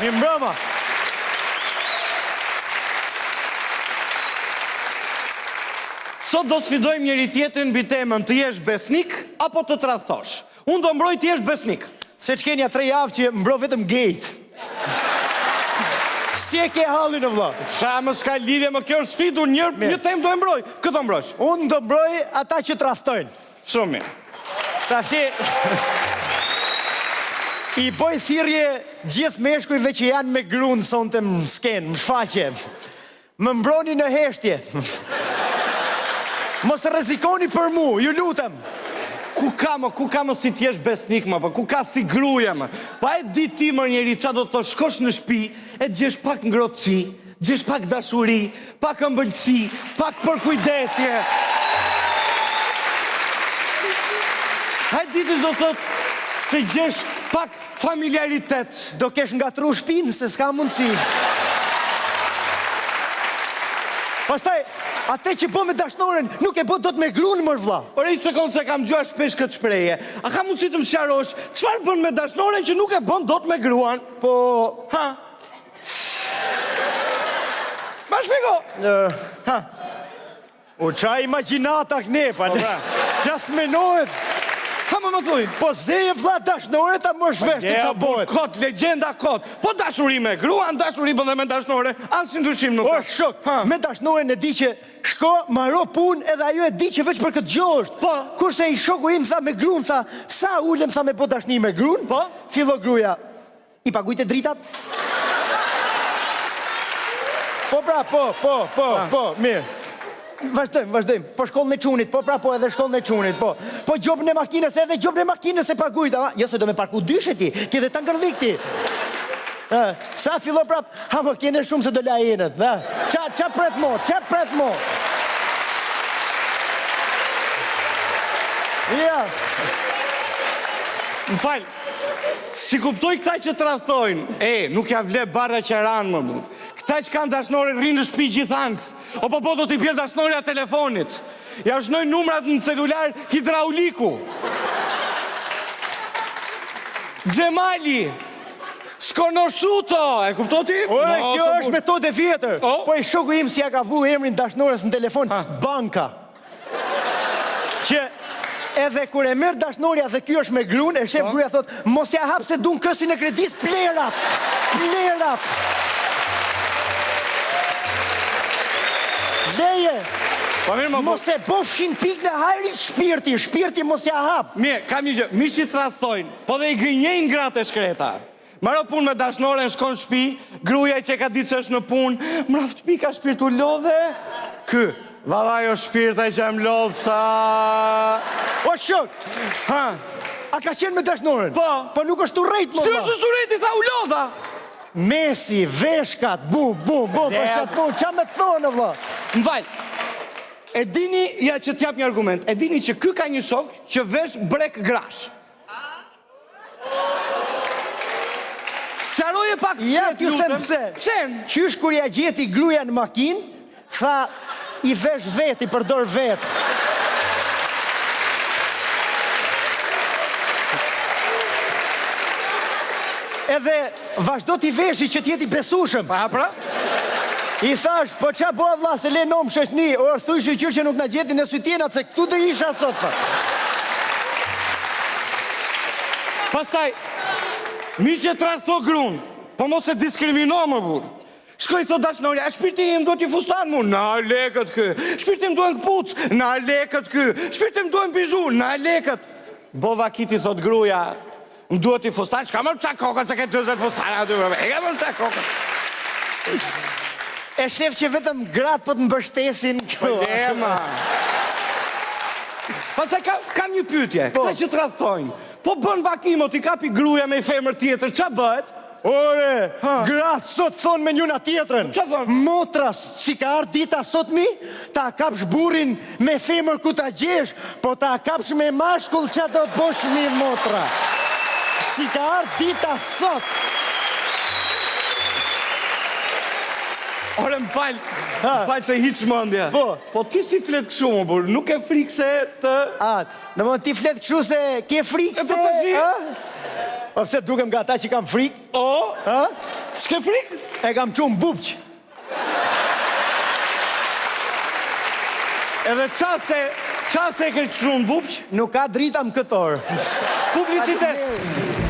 Mirëmbrëma. Sot do sfidojmë njëri tjetrin mbi temën të jesh besnik apo të tradhtosh. Unë do mbroj të jesh besnik. Se që kenja 3 javë që mbro vetëm gate. Si e ke hallin në vlla? Qa më s'ka lidhje më kjo është sfidë, unë një temë do e mbroj. Këtë do mbrojsh? Unë do mbroj ata që tradhtojnë. Shumë mirë. Tashi i boj thirrje gjithë meshkujve që janë me grunë sonte më skenë, më shfaqe. Më mbroni në heshtje. Mos rrezikoni për mu, ju lutem. Ku ka më si t'jesh besnik më, ku ka si gruja më. Pa e di ti më njeri qa do të shkosh në shtëpi, e gjesh pak ngrohtësi, gjesh pak dashuri, pak ëmbëlsi, pak përkujdesje. Hajde ditës do thot që gjesh pak familiaritet. Do kesh ngatru shpinë se s'ka mundësi. Pastaj, atë që po me dashnoren nuk e po do të me grunë mër vlla. Ore një sekundë se kam gjua shpesh këtë shpreje. A ka mundësi të më sqarosh çfarë bën me dashnoren që nuk e bën dot me gruan? Po, Ha? Ma shpjego. Ha? o qa imagjinata knepa, Po, bra. qa s'menohet. Ha më thuj. Po zeje vlla dashnore ta më shvesh të qa bëhet. Kot, legjenda kot. Po dashuri me gruan, dashuri bën dhe me dashnore, asnjë ndryshim nuk O ka. shok, me dashnoren e di që shko, maro punë edhe ajo e di që veç për këtë gjosht. Po. Kurse i shoku im tha me grunë, tha, sa ulem tha me po dashni me grunë? Po. Fillo gruja, i pagujte dritat? Po pra, po, mirë. Vazhdojmë, po shkollën e çunit, po pra, po edhe shkollën e çunit, po. Po gjobën e makinës, edhe gjobën e makinës e pagujta, jo se do me parku dyshe ti dhe ta ngërlik ti. Sa fillo prap, ha më kene shumë se do la jenët, qa pret mo. Ja. Më fal. Si kuptoj këta që tradhtojnë, nuk ja vle barra që ranë më bu. Këta që kanë dashnore rrinë në shtëpi gjithankë. O po do t'i bjerë dashnorja telefonit. Ja shnojnë numrat në celular hidrauliku. Gjemali. Sconosciuto, e kuptoti? Ore, kjo është metode vjetër. O? Po i shoku im si ja ka vu emrin dashnores në telefon, banka. Që edhe kur e merr dashnoria dhe ky është me grunë, e shef gruaja thot, mos ja hap se dun kësin e kredis plerat. Leje, mos e bofshin pik në hajrit shpirti mos ja hap. Mirë, kam një gjë, mishi tradhtojnë, po dhe i gënjejnë gratë e shkreta. Maro punë me dashnoren, shkon në shtëpi, gruaja që ka ditë që është në punë, mraft pika shpirtu lodhe. Ky, valla jo shpirta që më lodhë sa... O shok, Ha? a ka qenë me dashnoren? Po nuk është urrejt më Si vlla. është sureti, tha u lodha. Mesi, veshkat, bum, për sa të punë, qa me të thonë, vlla? Më val, e dini, ja që t'jap një argument, e dini që ky ka një shok që vesh brek grash. Sqaroje pak Ja, t'ju them pse. Pse? Qysh kur ja gjeti gruaja në makinë, tha, i vesh vet, i përdor vet. Edhe vazhdo t'i veshi që t'jeti besushëm. Pa pra? I thash, po qa bo vlla se le nom shëshni, orë thuj shqyr që nuk na gjeti në sytjenat, se këtu të isha sot, pa. Pastaj, mi që tradhto grunë, po mos e diskrimino më burë. Shkoj thot dashnori, a shpirti im do t'i fustan mu? Na lekët kë. Shpirti im duhen këpuc? Na lekët kë. Shpirti im duhen bizu? Na lekët. Bova kiti thot gruja, më duhet t'i fustan, shka më qa kokën se ke 20 fustan, e ka më qa kokën. E shef që vetëm gratë po të mbështesin kjo. Lema. Pastaj kam një pyetje, këta që tradhtojnë. Po bën vakimo, t'i kapi gruja me i femër tjetër, qa bëhet? Ore, gratë sot thonë me njuna tjetërën. Qa thonë? Motras, si ka ardhë dita sot mi, ta kapsh burin me femër ku ta gjesh, po ta kapsh me mashkull që do të bosh mi motra. Si ka ardhë dita sot. Ore, më falj se hiq mëndja. Po ti si flet këshu më burë, nuk e frikë se të... Atë, në më ti flet këshu se ke frikë se... po të zi. O pse dukem nga ata që kam frikë? O, Ha? s'ke frikë? E kam qumë bubq. Edhe qase e ke qënë bupq? Nuk ka drita më këtor. Publicitet.